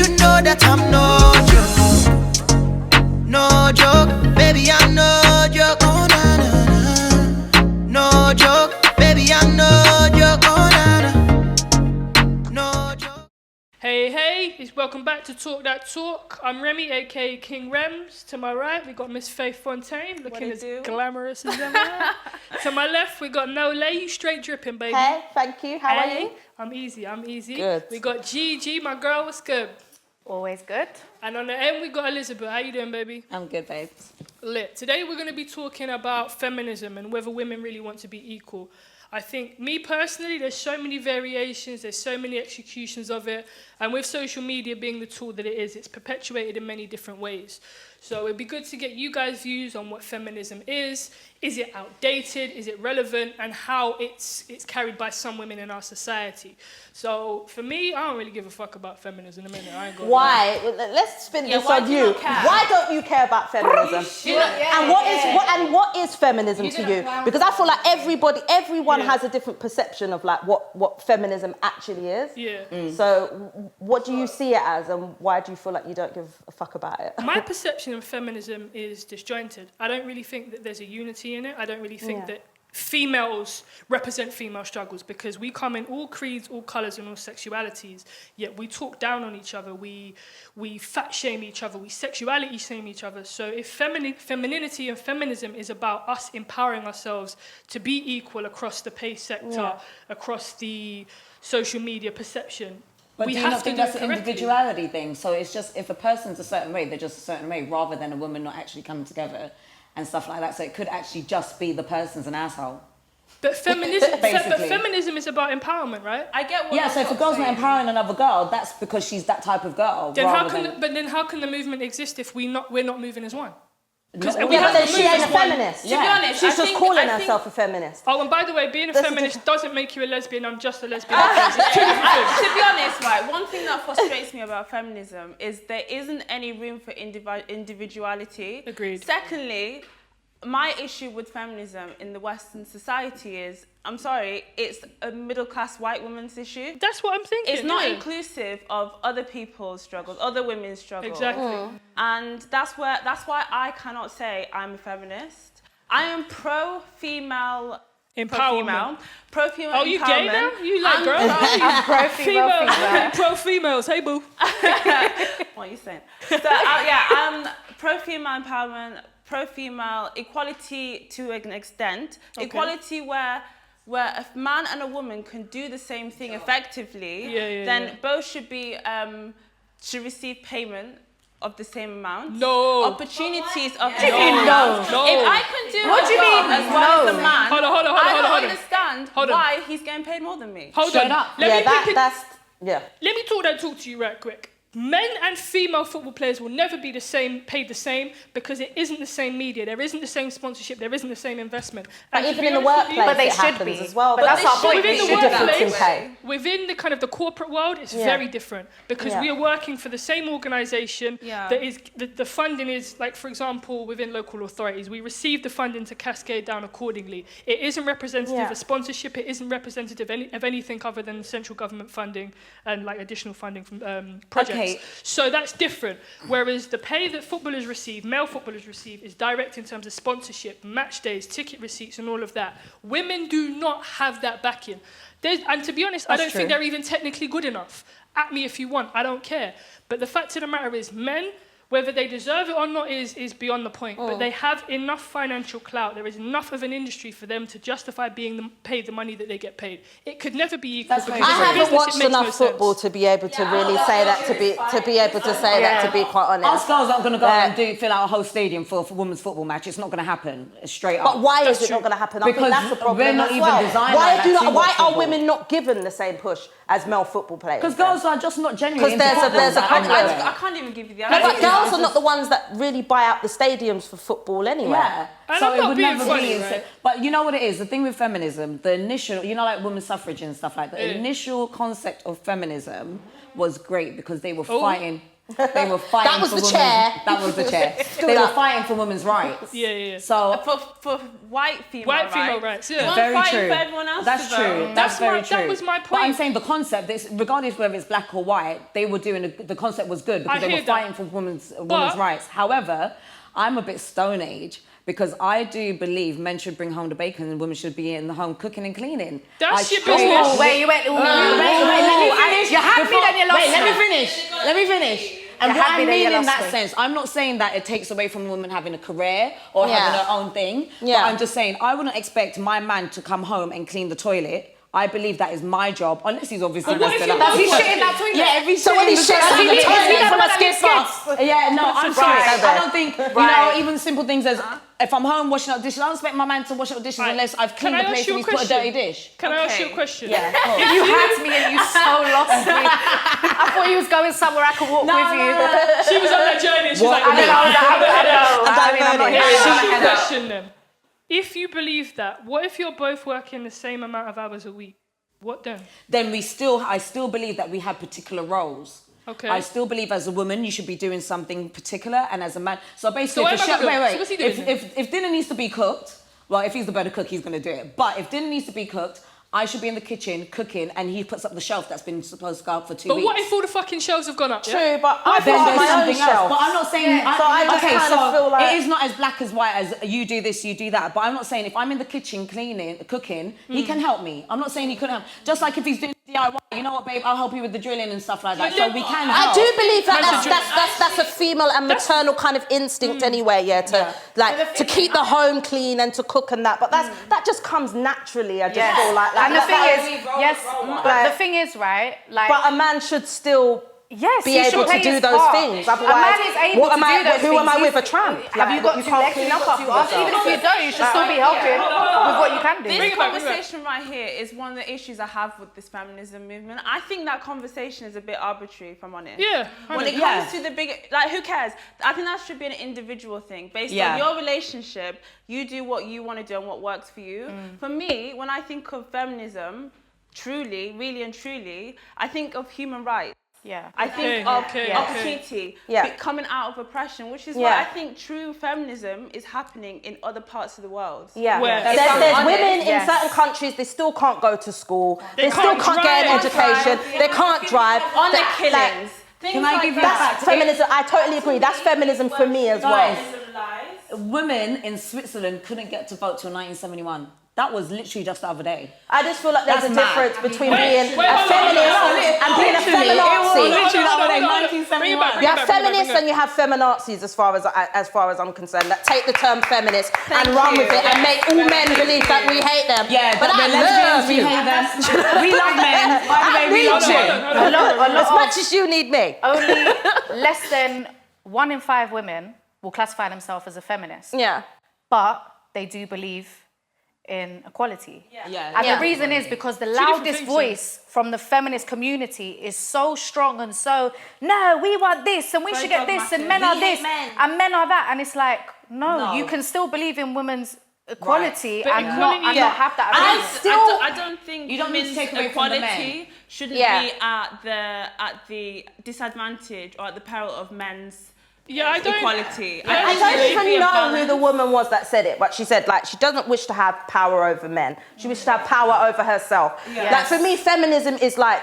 you know that I'm no joke. No joke, baby, I'm no joke. Oh, na, na, na. No joke, baby, I'm no joke. Oh, na, na. No joke. Hey, welcome back to Talk That Talk. I'm Remy, aka King Rems. To my right, we got Miss Faith Fontaine, looking as glamorous as ever. To my left, we got Nolay, you straight dripping, baby. Hey, thank you. How are you? I'm easy. Good. We got Gigi, my girl, what's good? Always good. And on the end, we got Elizabeth. How you doing, baby? I'm good, babes. Lit. Today, we're going to be talking about feminism and whether women really want to be equal. I think, me personally, there's so many variations, there's so many executions of it, and with social media being the tool that it is, it's perpetuated in many different ways. So it'd be good to get you guys' views on what feminism is it outdated, is it relevant, and how it's carried by some women in our society. So for me, I don't really give a fuck about feminism in a minute. I ain't gonna Why? Let's spin this on you. Why don't you care about feminism? And what is feminism to you? Because I feel like everyone has a different perception of like what feminism actually is. Yeah. So what do you see it as, and why do you feel like you don't give a fuck about it? My perception of feminism is disjointed. I don't really think that there's a unity in it. I don't really think that females represent female struggles, because we come in all creeds, all colours and all sexualities, yet we talk down on each other, we fat shame each other, we sexuality shame each other. So if femininity and feminism is about us empowering ourselves to be equal across the pay sector, across the social media perception, but we do you have not to think do that's it an correctly. individuality thing? So it's just, if a person's a certain way, they're just a certain way, rather than a woman not actually coming together and stuff like that. So it could actually just be the person's an asshole. But feminism is about empowerment, right? I get what Yeah, so if a girl's not empowering another girl, that's because she's that type of girl. Then how can the movement exist if we're not moving as one? Because she ain't a feminist. To be honest, she's just calling herself a feminist. Oh, and by the way, being a feminist doesn't make you a lesbian. I'm just a lesbian. To be honest, right, one thing that frustrates me about feminism is there isn't any room for individuality. Agreed. Secondly, my issue with feminism in the Western society is, I'm sorry, it's a middle-class white woman's issue. That's what I'm thinking. It's not inclusive of other people's struggles, other women's struggles. Exactly. And that's why I cannot say I'm a feminist. I am pro-female empowerment. Pro-female Oh, you empowerment. gay now? You like girls? I'm pro-female. Pro-females. Hey, boo. What are you saying? So, I'm pro-female empowerment, pro-female equality to an extent. Okay. Equality where a man and a woman can do the same thing effectively, then both should should receive payment of the same amount. No. Opportunities of No. If I can do as well as a man, Hold on. I don't understand why he's getting paid more than me. Hold on. Let me talk to you right quick. Men and female football players will never be paid the same, because it isn't the same media, there isn't the same sponsorship, there isn't the same investment. But even in the workplace, it happens as well. But that's our point. Within the workplace, within the kind of the corporate world, it's very different, because we are working for the same organisation. That is the funding is, like, for example, within local authorities, we receive the funding to cascade down accordingly. It isn't representative of sponsorship. It isn't representative of anything other than central government funding and like additional funding from projects. Okay. So that's different. Whereas the pay that footballers receive, male footballers receive, is direct in terms of sponsorship, match days, ticket receipts, and all of that. Women do not have that backing. And to be honest, I don't think they're even technically good enough. At me if you want, I don't care. But the fact of the matter is, men, whether they deserve it or not is beyond the point. But they have enough financial clout. There is enough of an industry for them to justify being paid the money that they get paid. It could never be equal. I haven't watched enough football to be able to really say that. To be quite honest, us girls aren't going to go and fill out a whole stadium for a women's football match. It's not going to happen. Straight up. But why is it not going to happen? I think that's the problem. We're not even designed like that. Why are women not given the same push as male football players? Because girls are just not genuinely. Because there's a problem. I can't even give you the answer. But girls are not the ones that really buy out the stadiums for football anyway. Yeah. And so I'm it not would being never funny, be. right? But you know what it is? The thing with feminism, the initial, like women's suffrage and stuff like that, the initial concept of feminism was great because they were fighting. They were fighting That was for the women's... chair. That was the chair. They were fighting for women's rights. Yeah. So for white female rights, yeah. very fighting true. For everyone else That's to true. vote. That's very true. That was my point. But I'm saying the concept, regardless whether it's black or white, they were doing the concept was good because they were fighting for women's rights. However, I'm a bit Stone Age. Because I do believe men should bring home the bacon and women should be in the home cooking and cleaning. That's your business. Wait, you went. Wait, let me finish. You had me, then you lost me. Let me finish. And what I mean in that sense, I'm not saying that it takes away from a woman having a career or having her own thing. Yeah. But I'm just saying, I wouldn't expect my man to come home and clean the toilet. I believe that is my job, unless he's obviously... But what if you're Does he shit in that toilet? Yeah, every So when he shits in the toilet from a skip. Yeah, no, I'm sorry. Right. I don't think, you know, even simple things as... If I'm home washing up dishes, I don't expect my man to wash up dishes unless I've cleaned the place and he's put a dirty dish. Can I ask you a question? Yeah. You had me and you so lost me. I thought you was going somewhere I could walk with you. She was on that journey and she's like, I know. Here's your question then. If you believe that, what if you're both working the same amount of hours a week? What then? Then I still believe that we have particular roles. Okay. I still believe as a woman you should be doing something particular, and as a man. So basically, So So what's he doing? if dinner needs to be cooked, well, if he's the better cook, he's going to do it. But if dinner needs to be cooked, I should be in the kitchen cooking, and he puts up the shelf that's been supposed to go up for 2 weeks. But what if all the fucking shelves have gone up? True, but I Then put there's my own something else. shelf. But I'm not saying... So I just kind of feel like... it is not as black as white as you do this, you do that. But I'm not saying if I'm in the kitchen cooking, he can help me. I'm not saying he couldn't help. Just like if he's doing DIY, you know what, babe, I'll help you with the drilling and stuff like that. So we can help. I do believe that that's a female and maternal kind of instinct anyway, to keep the home clean and to cook and that. But that just comes naturally, I just feel like. And the thing is, the thing is, right, like... But a man should still... Yes, be able to do those things. Otherwise, a man is able to do those who things. am I with, a tramp? Have you got two legs? Even if you don't, you should still be helping with what you can do. This conversation right here is one of the issues I have with this feminism movement. I think that conversation is a bit arbitrary, if I'm honest. Yeah. When it comes to the big, like, who cares? I think that should be an individual thing. Based on your relationship, you do what you want to do and what works for you. For me, when I think of feminism, truly, really and truly, I think of human rights. Yeah. I think of opportunity, coming out of oppression, which is why I think true feminism is happening in other parts of the world. Yeah. There's women in certain countries, they still can't go to school. They still can't get an education. They can't drive. Honor killings. Can I give you that's feminism. I totally agree. That's feminism for me as well. Women in Switzerland couldn't get to vote till 1971. That was literally just the other day. I just feel like there's a difference between being a hold feminist and being a feminazi. You have feminists and you have feminazis as far as I'm concerned, that take the term feminist and run with it and make all men believe that we hate them. Yeah, but we're lesbians, we hate them. We love men. By the way, we love you. As much as you need me. Only less than 1 in 5 women will classify themselves as a feminist. Yeah. But they do believe in equality. And the reason is because the loudest voice from the feminist community is so strong and so, no, we want this and we should get this and men are this and men are that. And it's like, no, you can still believe in women's equality and not have that. I don't think you don't need to take away equality from the men. Shouldn't be at the disadvantage or at the peril of men's equality. I don't even know who the woman was that said it, but she said, like, she doesn't wish to have power over men. She wishes to have power over herself. Yes. Like, for me, feminism is like,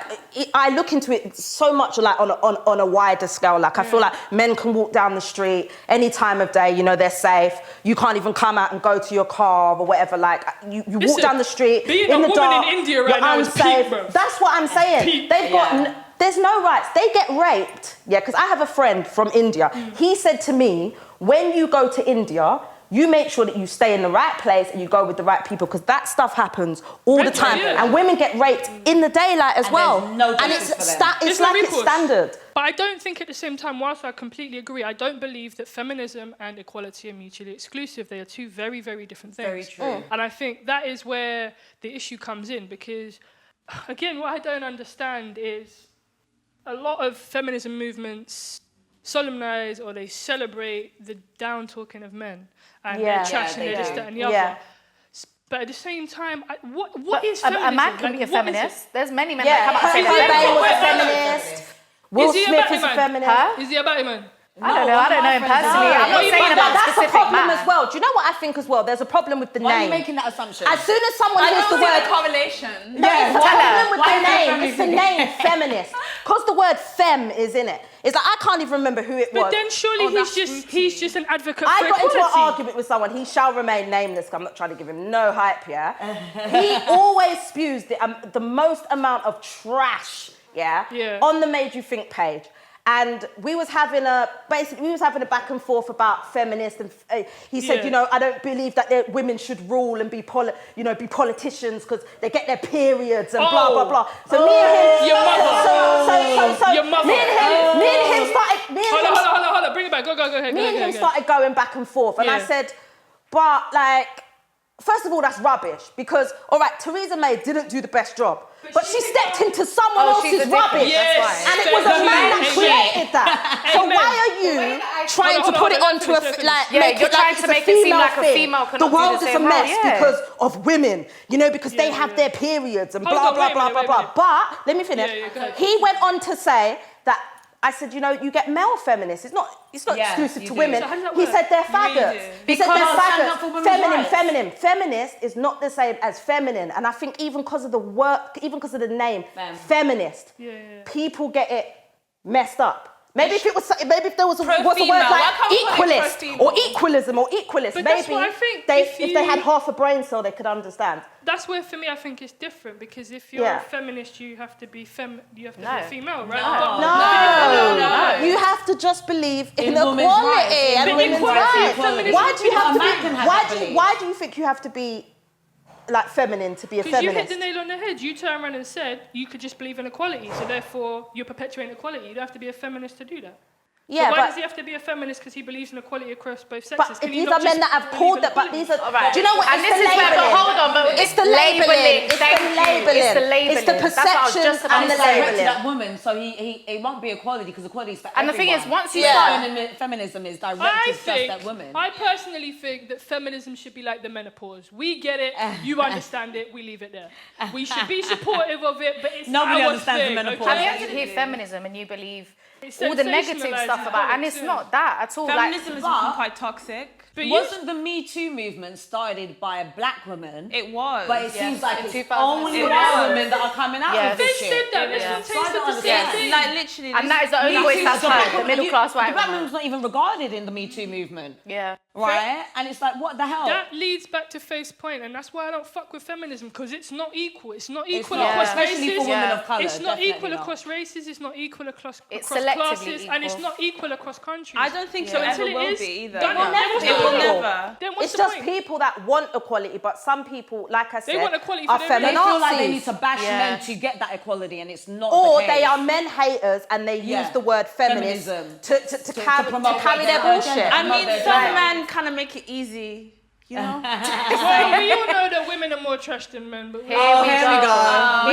I look into it so much like on a wider scale. Like, I feel like men can walk down the street any time of day, you know, they're safe. You can't even come out and go to your car or whatever. Like, you walk down the street in the dark. Being a woman in India right now is peak, bro. That's what I'm saying. They've got... There's no rights. They get raped. Yeah, because I have a friend from India. He said to me, when you go to India, you make sure that you stay in the right place and you go with the right people, because that stuff happens all the time. And women get raped in the daylight as well. And it's like it's standard. But I don't think at the same time, whilst I completely agree, I don't believe that feminism and equality are mutually exclusive. They are two very, very different things. Very true. And I think that is where the issue comes in, because, again, what I don't understand is a lot of feminism movements solemnize or they celebrate the down-talking of men and they're trashing this, that, and the other. But at the same time, what is feminism? A man can be a feminist. There's many men that come out and say Fontaine was a feminist. Will Smith is a feminist. Huh? Is he a Batman? I don't know him personally. I'm not saying about that's a problem as well. Do you know what I think as well? There's a problem with the name. Why are you making that assumption? As soon as someone hears the word correlation. No, it's a problem with the name. It's the name feminist. Because the word femme is in it. It's like I can't even remember who it was. But then surely he's just an advocate for equality. I got into an argument with someone. He shall remain nameless. I'm not trying to give him no hype, yeah. He always spews the most amount of trash, on the Made You Think page. And we was having a back and forth about feminists, and he said, you know, I don't believe that women should rule and be politicians because they get their periods and blah blah blah. So me and him, me and him started. Hold on, bring it back. Go ahead. Me and him started going back and forth, and I said, but like, first of all, that's rubbish because all right, Theresa May didn't do the best job. But she stepped into someone else's rubbish. Yes, and it was a man that created that. So why are you trying to put it onto you're trying to make it seem like a female cannot do the same role. The world is a mess because of women, you know, because they have their periods and blah, blah, blah, blah, blah. But, let me finish. He went on to say that, I said, you know, you get male feminists. It's not exclusive to women. So he said they're faggots. He said they're faggots. Feminine. Feminist is not the same as feminine. And I think even because of the the name, feminist, people get it messed up. Maybe if there was a word like equalist or equalism or equalist, but maybe I think if they had half a brain cell, they could understand. That's where, for me, I think it's different because if you're a feminist, you have to be female, right? No. You have to just believe in equality and women's rights. Why do you have to be? Why do you think you have to be like feminine to be a feminist? Because you hit the nail on the head. You turned around and said you could just believe in equality, so therefore you're perpetuating equality. You don't have to be a feminist to do that. Yeah, so why does he have to be a feminist? Because he believes in equality across both sexes. But these are men that have called that. But these are. Right. Do you know what? And this is where. But hold on. But it's the labeling. It's the labeling. It's the perception and the labeling. That woman, so it won't be equality because equality is for everyone. And the thing is, once you start, feminism is directed just at women. I personally think that feminism should be like the menopause. We get it. You understand it. We leave it there. We should be supportive of it, but it's nobody our understands thing. the menopause. I mean, you hear feminism and you believe all the negative stuff about it, and it's not that at all. Feminism has become quite toxic. But wasn't the Me Too movement started by a black woman? It was. But it seems like it's only white women that are coming out of this shit. They said that. Miss Fontaine said the same thing. Like literally. And that is the only voice that's heard, the middle class white woman. The black woman's not even regarded in the Me Too movement. Yeah. Right? And it's like, what the hell? That leads back to Faith's point, and that's why I don't fuck with feminism, because it's not equal. It's not equal across races. Especially for women of colour. It's not equal across races. It's not equal across classes, and it's not equal across countries. I don't think so until it will be either. It will never. It's just people that want equality, but some people, like I said, want equality are for feminazis. They feel like they need to bash men to get that equality, and it's not or the case. they are men haters and they use the word feminism to carry their bullshit. I mean, some men kind of make it easy. You know? Well, we all know that women are more trash than men, but Here we go. I'm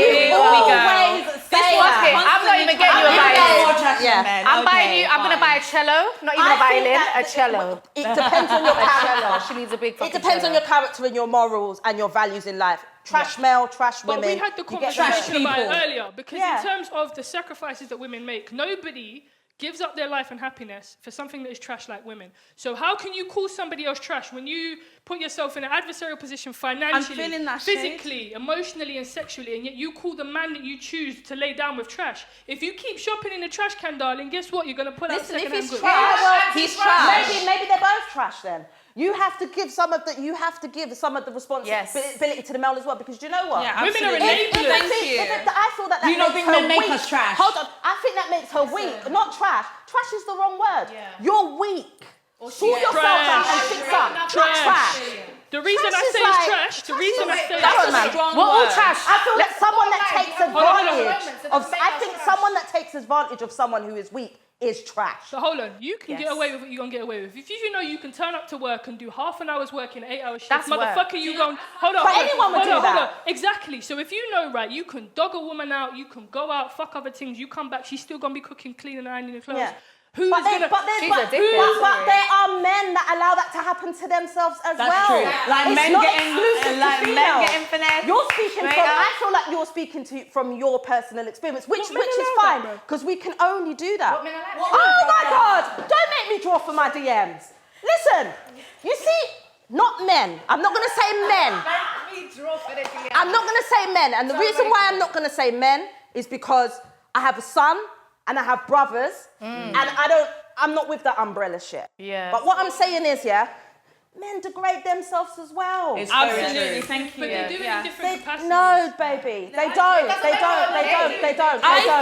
not even getting you a violin. I'm going to buy a cello, not even a violin, a cello. It depends on your character. She needs a big fucking It depends on your character and your morals and your values in life. Trash male, trash women. But we had the conversation about it earlier, because in terms of the sacrifices that women make, nobody gives up their life and happiness for something that is trash like women. So how can you call somebody else trash when you put yourself in an adversarial position financially, physically, emotionally and sexually, and yet you call the man that you choose to lay down with trash? If you keep shopping in the trash can, darling, guess what? You're going to pull out second-hand goods. He's trash. Maybe they're both trash then. You have to give some of the responsibility to the male as well, because do you know what? Yeah, women are enablers. I feel that you don't think men make us trash? Hold on, I think that makes her weak, not trash. Trash is the wrong word. Yeah. You're weak. Sort yourself out and fix up. Trash. The reason I say it's trash, the reason I say it's strong word. Trash. I feel like someone that takes advantage of. I think someone that takes advantage of someone who is weak is trash. So hold on, you can get away with what you're gonna get away with. If you know you can turn up to work and do half an hour's work in 8 hour shifts, motherfucker, you going hold on. But anyone would do that. Exactly. So if you know, right, you can dog a woman out, you can go out, fuck other things, you come back, she's still gonna be cooking, cleaning, and ironing the clothes. Yeah. But there are men that allow that to happen to themselves as well. That's true. Like men getting finessed. You're speaking I feel like you're speaking from your personal experience, which is fine, because we can only do that. Oh my God! Don't make me draw for my DMs. Listen, you see, not men. I'm not going to say men. I'm not going to say men. And the reason why I'm not going to say men is because I have a son and I have brothers, and I'm not with that umbrella shit. Yeah. But what I'm saying is, men degrade themselves as well. Absolutely, thank you. But they do it in different capacities. No, baby, they don't. I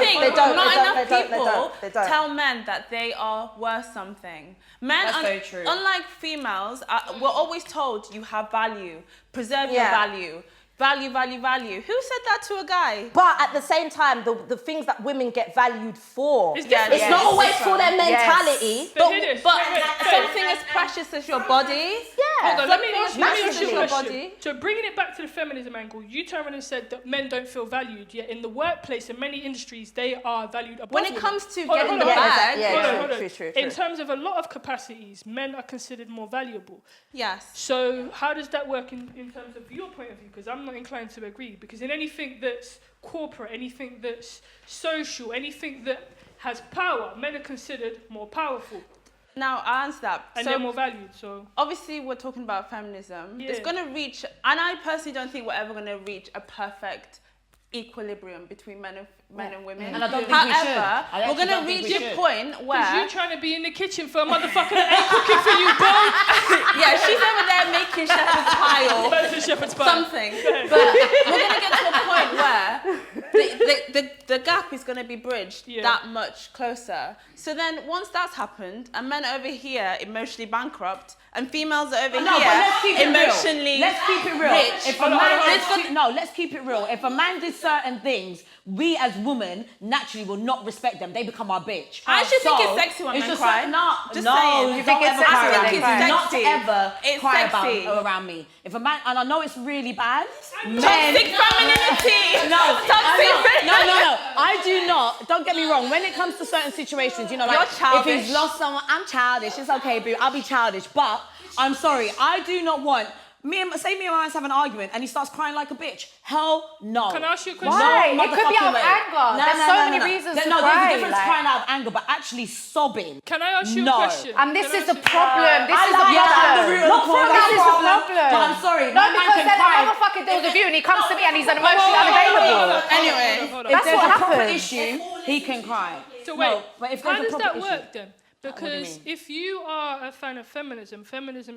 think not enough people tell men that they are worth something. Men, That's very true. Unlike females, we're always told you have value, preserve your value. Value. Who said that to a guy? But at the same time, the things that women get valued for, it's not always for their mentality. Yes. But something as precious as your body. Hold on, let me ask you a question. Body. So bringing it back to the feminism angle, you turned around and said that men don't feel valued, yet in the workplace, in many industries, they are valued above When it women. comes to getting the bag, True. In terms of a lot of capacities, men are considered more valuable. Yes. So how does that work in terms of your point of view? Because I'm not inclined to agree, because in anything that's corporate, anything that's social, anything that has power, men are considered more powerful. Now, I answer that. And they're more valued, so... Obviously, we're talking about feminism. It's going to reach... And I personally don't think we're ever going to reach a perfect equilibrium between men and women. And I don't think However, we should. we're going to reach a point where... Because you're trying to be in the kitchen for a motherfucker that ain't cooking for you, bro. Yeah, she's over there making shepherd's pie or shepherd's pie. something. But we're going to get to a point where the gap is going to be bridged that much closer. So then once that's happened, and men are over here emotionally bankrupt, and females are over here emotionally Let's keep it real. rich. Let's keep it real. If a man did certain things, we as women naturally will not respect them. They become our bitch. I actually think it's sexy when men cry. No, you think it's sexy? Not sexy. ever It's cry sexy. around me. If a man, and I know it's really bad. Toxic femininity. No. I do not. Don't get me wrong. When it comes to certain situations, like You're childish. if he's lost someone, I'm childish. It's okay, boo. I'll be childish. But I'm sorry. I do not want. Me and my man's have an argument and he starts crying like a bitch. Hell no. Can I ask you a question? Why? It could be out of anger. There's so many reasons to cry. There's a difference crying out of anger, but actually sobbing. Can I ask you a question? And this is the problem. This is the problem. But I'm sorry. No, because then the motherfucker deals with you and he comes to me and he's emotionally unavailable. Anyway, if there's a proper issue, he can cry. So wait, but if how there's a does proper that work then? What do Because you mean? if you are a fan of feminism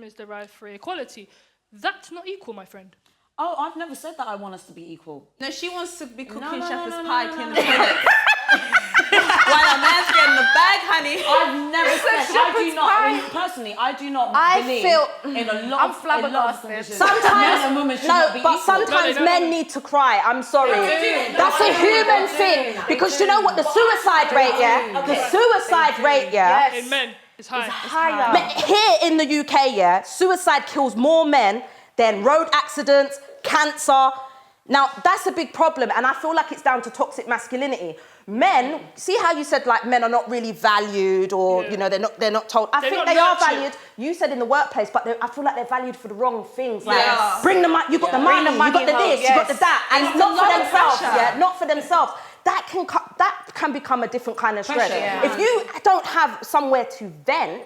is derived for equality. That's not equal, my friend. Oh, I've never said that I want us to be equal. no, she wants to be cooking shepherd's pie, cleaning the toilet. While a man's getting the bag, honey. I've never said. I do not. Personally, I do not believe in a lot of conditions. Sometimes men and women should not be equal. sometimes men need to cry. I'm sorry. That's a human thing. Because you know what? The suicide rate, the suicide rate, In men, it's high. higher. Here in the UK, suicide kills more men than road accidents, cancer. Now, that's a big problem, and I feel like it's down to toxic masculinity. Men, see how you said like men are not really valued, or they're not told. I think they are valued. You said in the workplace, but I feel like they're valued for the wrong things. Like bring the money, you got the money, you got the this, you got the that, and not for themselves. Not for themselves. That can become a different kind of stress. If you don't have somewhere to vent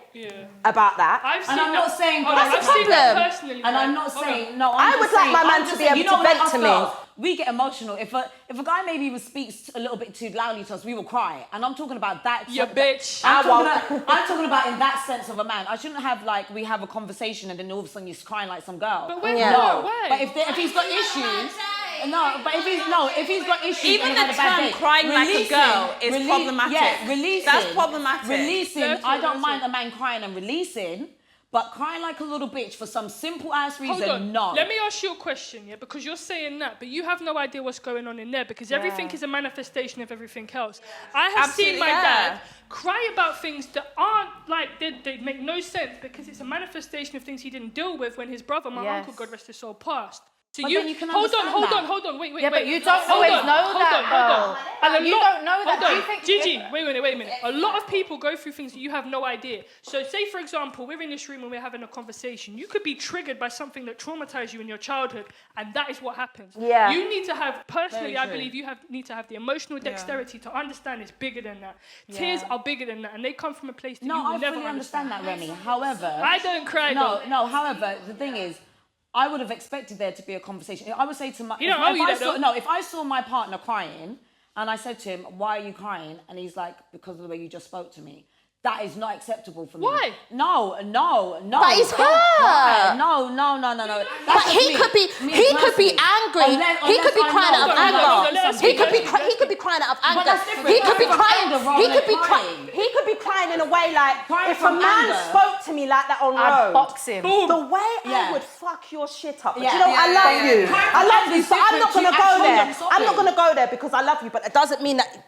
about that, I'm not saying that's a problem. And I'm not saying I would like my man to be able to vent to me. We get emotional. If a guy maybe speaks a little bit too loudly to us, we will cry. And I'm talking about that. Bitch. I'm talking about in that sense of a man. I shouldn't have we have a conversation and then all of a sudden you're crying like some girl. But why? But if he's got issues. If he's got issues, even the term crying like a girl is problematic. Yeah, releasing. That's problematic. Releasing. I don't mind a man crying and releasing, but crying like a little bitch for some simple ass reason, Hold on. no. Let me ask you a question, because you're saying that, but you have no idea what's going on in there, because everything is a manifestation of everything else. I have seen my dad cry about things that aren't they make no sense, because it's a manifestation of things he didn't deal with when his brother, my uncle, God rest his soul, passed. So but you then you can hold on. Wait. Yeah, but you don't always know that. And you don't know that. Do you think Gigi, wait a minute. A lot of people go through things that you have no idea. So say, for example, we're in this room and we're having a conversation. You could be triggered by something that traumatized you in your childhood, and that is what happens. Yeah. You need to have, personally, I believe need to have the emotional dexterity to understand it's bigger than that. Tears are bigger than that, and they come from a place that you will never understand. No, I fully understand that, Remy. However... I don't cry, however, the thing is, I would have expected there to be a conversation. I would say to my... if I saw my partner crying, and I said to him, why are you crying? And he's like, because of the way you just spoke to me. That is not acceptable for me. Why? No. But he's hurt. No. But he could be angry. He could be crying out of anger. He could be crying out of anger. He could be crying in a way like, if a man spoke to me like that on road, I'd box him. The way I would fuck your shit up. But you know, I love you. I love you, so I'm not gonna go there. I'm not gonna go there because I love you, but it doesn't mean that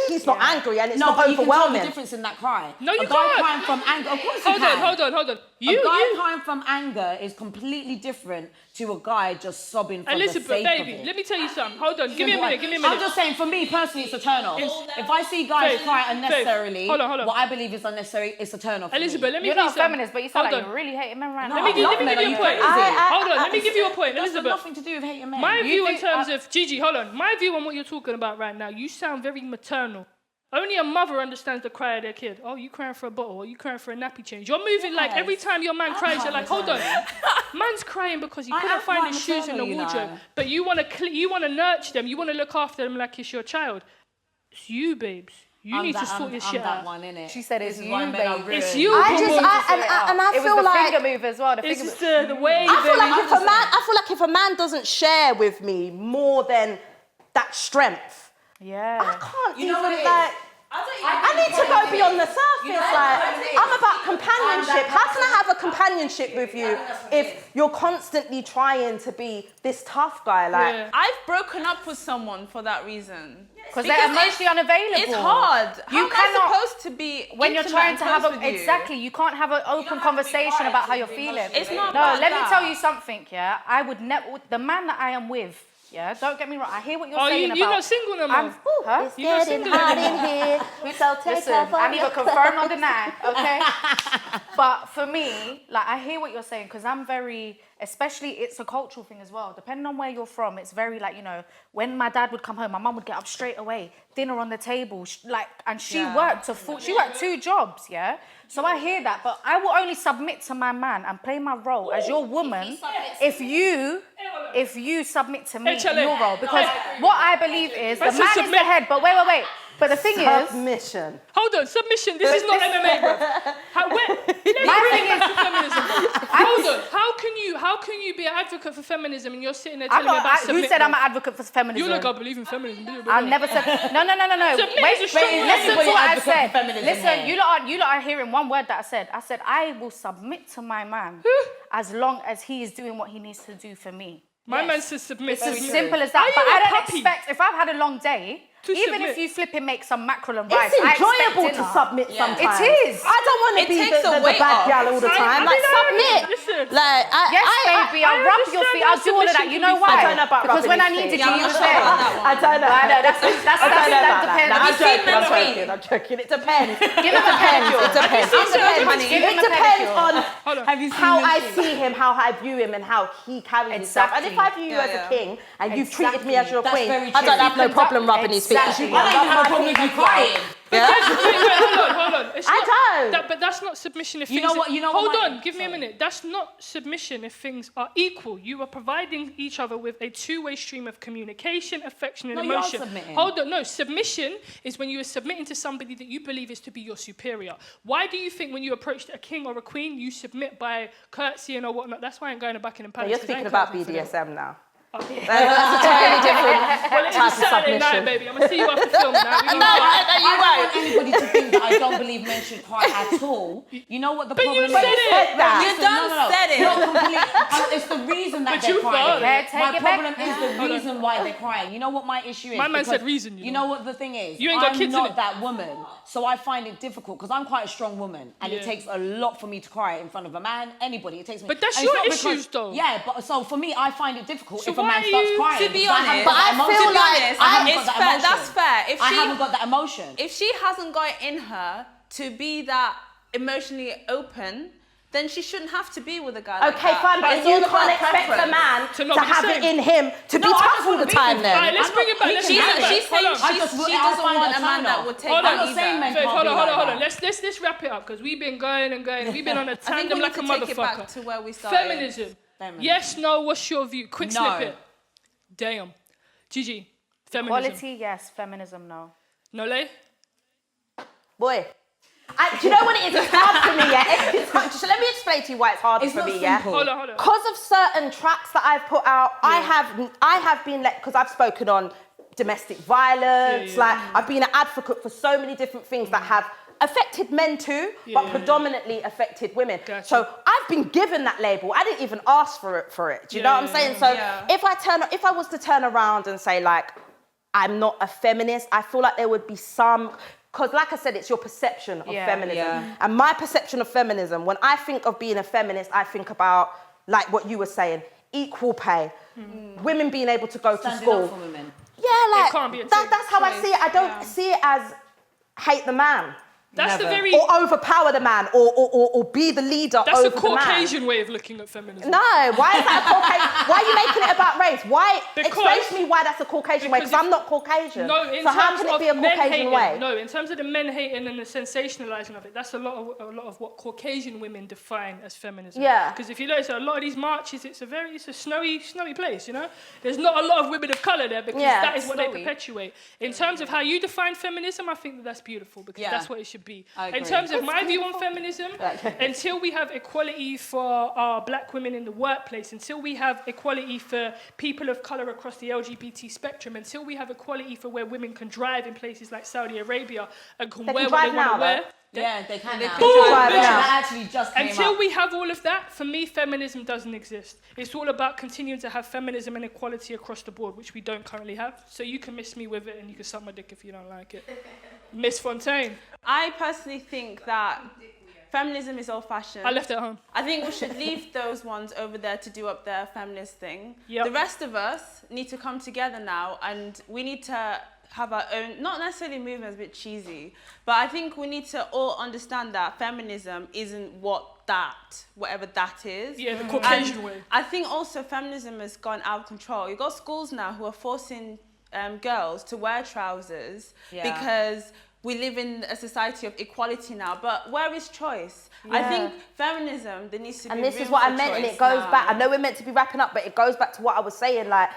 he's not angry and it's not overwhelming. No, you can tell the difference in that cry. No, you can't. A guy can't. crying from anger, of course you can. Hold on. A guy crying from anger is completely different to a guy just sobbing for Elizabeth, the sake baby, of it. Let me tell you something. Hold on, give me a minute. I'm just saying, for me personally, it's a turn off. If I see guys cry unnecessarily, hold on. what I believe is unnecessary, it's a turn off. Elizabeth, let me You're give you not something. feminist, but you sound like you're really hating men right now. Let me give you a point. Hold on, let me give you a point, That's Elizabeth. nothing to do with hating men. My view in terms of Gigi, hold on. My view on what you're talking about right now, you sound very maternal. Only a mother understands the cry of their kid. Oh, you crying for a bottle, or you crying for a nappy change. You're moving like every time your man cries, you're like, hold on. Man's crying because he couldn't find his shoes in the wardrobe. But you want to nurture them. You want to look after them like it's your child. It's you, babes. You need to sort your shit out. She said it's you, babe. It's you. I It feel was the like finger move as well. It's just the way. I feel like if a man doesn't share with me more than that strength, I can't I need to go beyond the surface. I'm about companionship. How can I have a companionship with you if you're constantly trying to be this tough guy? I've broken up with someone for that reason. Because they're emotionally unavailable. It's hard. You cannot supposed to be when you're trying to have you can't have an open conversation about how you're feeling. It's not. No, let me tell you something. Yeah, I would never. The man that I am with. Yeah, don't get me wrong. I hear what you're saying about. You're not single no more. It's getting hot in here. So listen, I neither confirm nor deny, okay? But for me, like, I hear what you're saying because I'm very, especially it's a cultural thing as well. Depending on where you're from, it's very like, you know, when my dad would come home, my mum would get up straight away, dinner on the table, and she worked she worked 2 jobs, yeah? So I hear that, but I will only submit to my man and play my role as your woman if you submit to me in your role. Because what I believe is the man is the head, but wait. But the thing is... Submission. Hold on, submission. This is not MMA, bro. My thing is feminism. Hold on. How can you be an advocate for feminism and you're sitting there telling me about submission? Who said I'm an advocate for feminism? You're like, I believe in feminism. I never said... No. Wait, listen to what I said. Listen, you lot are hearing one word that I said. I said, I will submit to my man as long as he is doing what he needs to do for me. My man says submit. It's as simple as that. But I don't expect, if I've had a long day, even if you flip and make some mackerel and rice, it's enjoyable to submit sometimes. It is. I don't want to be the bad gal all the time. Submit. Listen. Yes, baby, I'll rub your feet. I'll do all of that. You know why? I don't know about because when I needed you, you were there. I don't know. That depends. I'm joking. It depends. Give him a pedicure. It depends on how I see him, how I view him, and how he carries himself. And if I view you as a king and you've treated me as your queen, I don't have no problem rubbing his feet. I don't even have a problem with you crying. Wait, hold on. I don't. But that's not submission if things... Hold on, give me a minute. That's not submission if things are equal. You are providing each other with a two-way stream of communication, affection, and emotion. You're submitting. Hold on, no. Submission is when you are submitting to somebody that you believe is to be your superior. Why do you think when you approach a king or a queen, you submit by curtsying or whatnot? That's why I'm going to Buckingham Palace. You're speaking about BDSM now. That's a totally different well, it's type a of Saturday submission. night, baby. I'm gonna see you after film now. I don't want anybody to think that I don't believe men should cry at all. You know what the problem is? You said it. You done said it. Not completely. It's the reason that they're crying. My problem is the reason why they're crying. You know what my issue is? My man said reason. You know what the thing is? You ain't got kids in I'm it. not that woman, so I find it difficult because I'm quite a strong woman, and it takes a lot for me to cry in front of a man, anybody. It takes me. But that's and your it's not issues, though. Yeah, but so for me, I find it difficult So if a man starts crying. To be honest, but I feel like it's fair. That's fair. If I she haven't got that emotion. If she hasn't got it in her to be that emotionally open, then she shouldn't have to be with a guy like Okay, that. fine, but you can't expect a man to have it in him to be tough all the time then. Alright, let's bring it back. She's saying she doesn't want a man that would take Hold that on, either. hold on. Let's wrap it up because we've been going and going. We've been on a tandem like a take it back motherfucker. to where we started. Feminism. Yes, no, what's your view? Quick snippet. Damn. Gigi, feminism. Equality, yes. Feminism, no. Nolay? Boy. Do you know what it is? It's hard for me, yeah? It's hard. So let me explain to you why it's hard for me, yeah? Hold on. Because of certain tracks that I've put out, I have been because I've spoken on domestic violence, like I've been an advocate for so many different things that have affected men too, but predominantly affected women. Gotcha. So I've been given that label. I didn't even ask for it. Do you know what I'm saying? So if I was to turn around and say like, I'm not a feminist, I feel like there would be some, because like I said, it's your perception of feminism. Yeah. And my perception of feminism, when I think of being a feminist, I think about like what you were saying, equal pay, women being able to go to school. Up for women. Yeah, like can't be a that's how I see it. I don't see it as hate the man. That's the very... Or overpower the man, or be the leader That's over a the man. Caucasian way of looking at feminism. No, why is that a Caucasian? Why are you making it about race? Why? Explain to me why that's a Caucasian way, because I'm not Caucasian. No, so how can it be a Caucasian way? No, in terms of the men hating and the sensationalizing of it, that's a lot of what Caucasian women define as feminism. Yeah. Because if you notice, a lot of these marches, it's a snowy place, you know? There's not a lot of women of colour there because that is what they perpetuate. In terms of how you define feminism, I think that's beautiful because that's what it should be. In terms of my view on feminism, until we have equality for our black women in the workplace, until we have equality for people of colour across the LGBT spectrum, until we have equality for where women can drive in places like Saudi Arabia and can wear what they want to wear. Yeah, they can now. That actually just came Until up. we have all of that, for me, feminism doesn't exist. It's all about continuing to have feminism and equality across the board, which we don't currently have. So you can miss me with it and you can suck my dick if you don't like it. Miss Fontaine. I personally think that feminism is old-fashioned. I left it at home. I think we should leave those ones over there to do up their feminist thing. Yep. The rest of us need to come together now, and we need to have our own, not necessarily movement, it's a bit cheesy, but I think we need to all understand that feminism isn't whatever that is. Yeah, the Caucasian way. I think also feminism has gone out of control. You've got schools now who are forcing girls to wear trousers because we live in a society of equality now, but where is choice? I think feminism, there needs to be And this is what I meant, and it goes back, I know we're meant to be wrapping up, but it goes back to what I was saying, like,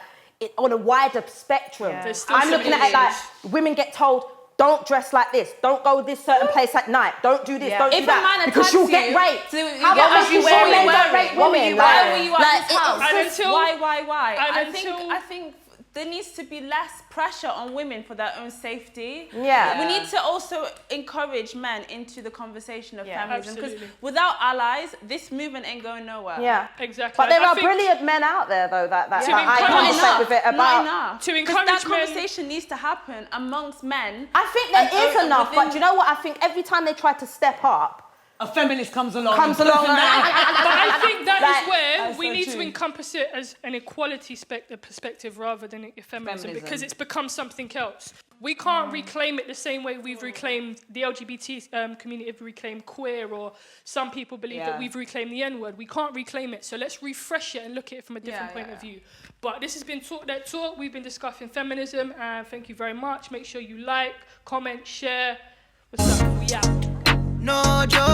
on a wider spectrum. Yeah. I'm looking at it like, women get told, don't dress like this, don't go this certain place at night, don't do this, don't do that, because you'll get raped. How about making sure men don't rape women? Why were you at this house? Until, why? And I think there needs to be less pressure on women for their own safety. Yeah. We need to also encourage men into the conversation of feminism, because absolutely. without allies, this movement ain't going nowhere. Yeah, exactly. But there are brilliant men out there, though, that I conversate with it about. Not enough. To encourage that men, conversation needs to happen amongst men. I think there is enough, but do you know what? I think every time they try to step up, a feminist comes along. But I think that is where we need to encompass it as an equality perspective rather than a feminism, because it's become something else. We can't reclaim it the same way we've reclaimed the LGBT community, have reclaimed queer, or some people believe that we've reclaimed the N-word. We can't reclaim it. So let's refresh it and look at it from a different point of view. But this has been Talk That Talk. We've been discussing feminism, and thank you very much. Make sure you like, comment, share. What's up? We out. No joke.